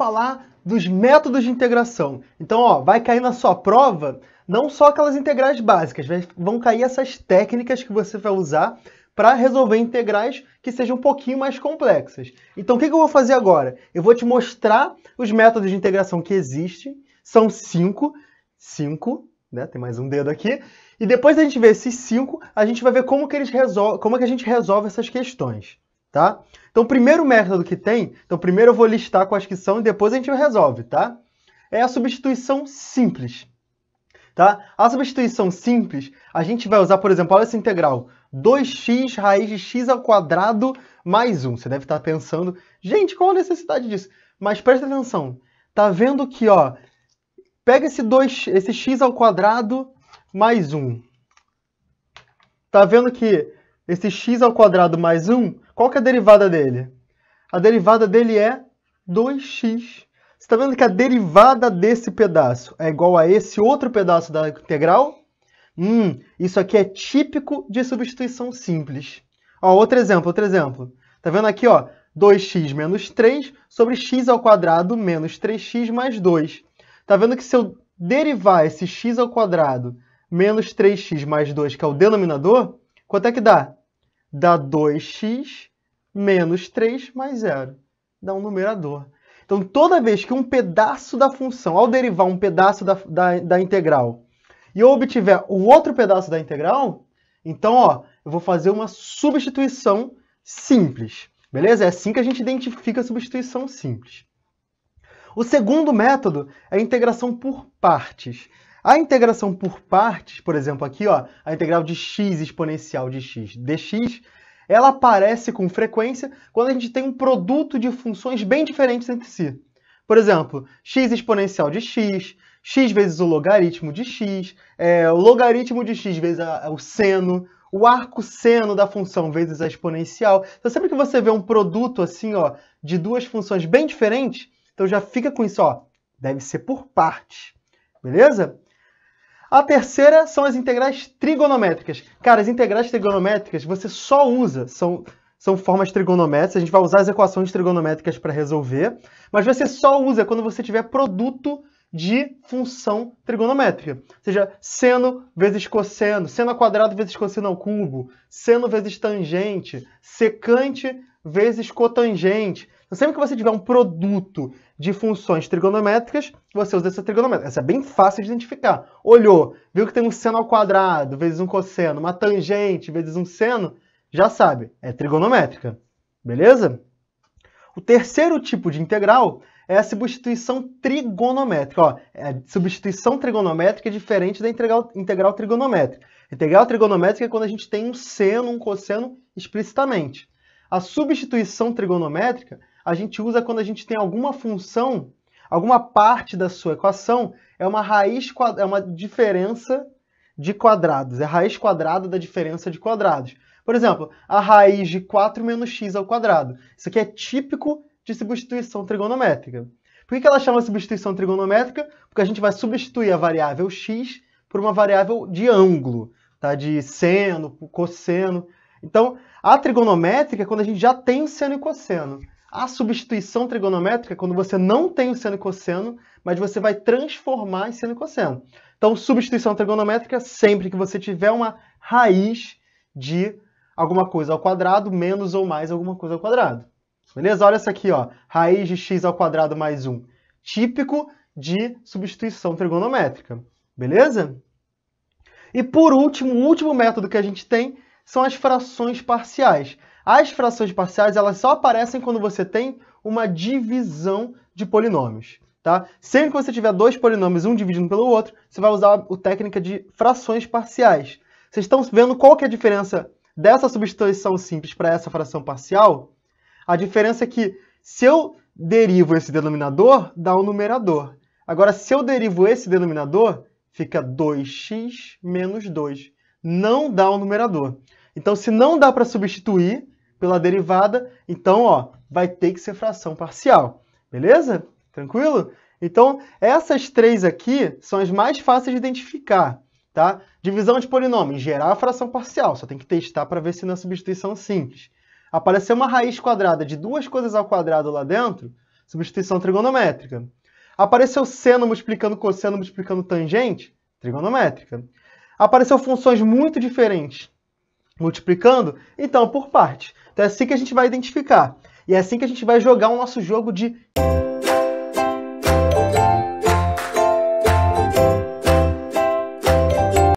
falar dos métodos de integração. Então, ó, vai cair na sua prova não só aquelas integrais básicas, vão cair essas técnicas que você vai usar para resolver integrais que sejam um pouquinho mais complexas. Então, o que eu vou fazer agora? Eu vou te mostrar os métodos de integração que existem. São 5, né? Tem mais um dedo aqui. E depois da gente ver esses 5, a gente vai ver como que a gente resolve essas questões, tá? Então, o primeiro método que tem, então primeiro eu vou listar quais que são e depois a gente resolve, tá? É a substituição simples, tá? A substituição simples, a gente vai usar, por exemplo, olha essa integral, 2x raiz de x ao quadrado mais 1. Você deve estar pensando, gente, qual a necessidade disso? Mas presta atenção, tá vendo que, ó, pega esse x ao quadrado mais 1. Tá vendo que esse x ao quadrado mais 1, qual que é a derivada dele? A derivada dele é 2x. Você está vendo que a derivada desse pedaço é igual a esse outro pedaço da integral? Isso aqui é típico de substituição simples. Ó, outro exemplo. Tá vendo aqui, ó, 2x menos 3 sobre x ao quadrado menos 3x mais 2. Tá vendo que se eu derivar esse x ao quadrado menos 3x mais 2, que é o denominador, quanto é que dá? Dá 2x menos 3 mais 0. Dá um numerador. Então, toda vez que um pedaço da função, ao derivar um pedaço da integral, e eu obtiver o outro pedaço da integral, então, ó, eu vou fazer uma substituição simples. Beleza? É assim que a gente identifica a substituição simples. O segundo método é a integração por partes. A integração por partes, por exemplo, aqui, ó, a integral de x exponencial de x dx, ela aparece com frequência quando a gente tem um produto de funções bem diferentes entre si. Por exemplo, x exponencial de x, x vezes o logaritmo de x, o logaritmo de x vezes o seno, o arcosseno da função vezes a exponencial. Então, sempre que você vê um produto assim, ó, de duas funções bem diferentes, então já fica com isso, ó, deve ser por partes, beleza? A terceira são as integrais trigonométricas. Cara, as integrais trigonométricas você só usa, são formas trigonométricas, a gente vai usar as equações trigonométricas para resolver, mas você só usa quando você tiver produto de função trigonométrica. Ou seja, seno vezes cosseno, seno ao quadrado vezes cosseno ao cubo, seno vezes tangente, secante vezes cotangente. Então, sempre que você tiver um produto de funções trigonométricas, você usa essa trigonométrica. Essa é bem fácil de identificar. Olhou, viu que tem um seno ao quadrado vezes um cosseno, uma tangente vezes um seno, já sabe, é trigonométrica. Beleza? O terceiro tipo de integral é a substituição trigonométrica. Ó, a substituição trigonométrica é diferente da integral trigonométrica. Integral trigonométrica é quando a gente tem um seno, um cosseno explicitamente. A substituição trigonométrica a gente usa quando a gente tem alguma função, alguma parte da sua equação é uma diferença de quadrados. É a raiz quadrada da diferença de quadrados. Por exemplo, a raiz de 4 menos x ao quadrado. Isso aqui é típico de substituição trigonométrica. Por que ela chama substituição trigonométrica? Porque a gente vai substituir a variável x por uma variável de ângulo, tá? De seno, cosseno. Então, a trigonométrica é quando a gente já tem o seno e cosseno. A substituição trigonométrica é quando você não tem o seno e cosseno, mas você vai transformar em seno e cosseno. Então, substituição trigonométrica, sempre que você tiver uma raiz de alguma coisa ao quadrado menos ou mais alguma coisa ao quadrado. Beleza? Olha essa aqui, ó. Raiz de x ao quadrado mais 1. Típico de substituição trigonométrica. Beleza? E por último, o último método que a gente tem são as frações parciais. As frações parciais, elas só aparecem quando você tem uma divisão de polinômios, tá? Sempre que você tiver dois polinômios, um dividindo pelo outro, você vai usar a técnica de frações parciais. Vocês estão vendo qual que é a diferença dessa substituição simples para essa fração parcial? A diferença é que se eu derivo esse denominador, dá um numerador. Agora, se eu derivo esse denominador, fica 2x menos 2. Não dá um numerador. Então, se não dá para substituir pela derivada, então, ó, vai ter que ser fração parcial. Beleza? Tranquilo? Então, essas três aqui são as mais fáceis de identificar, tá? Divisão de polinômio, em geral, a fração parcial. Só tem que testar para ver se não é substituição simples. Apareceu uma raiz quadrada de duas coisas ao quadrado lá dentro, Substituição trigonométrica. Apareceu seno multiplicando cosseno multiplicando tangente? Trigonométrica. Apareceu funções muito diferentes multiplicando? Então, por partes. Então é assim que a gente vai identificar. E é assim que a gente vai jogar o nosso jogo de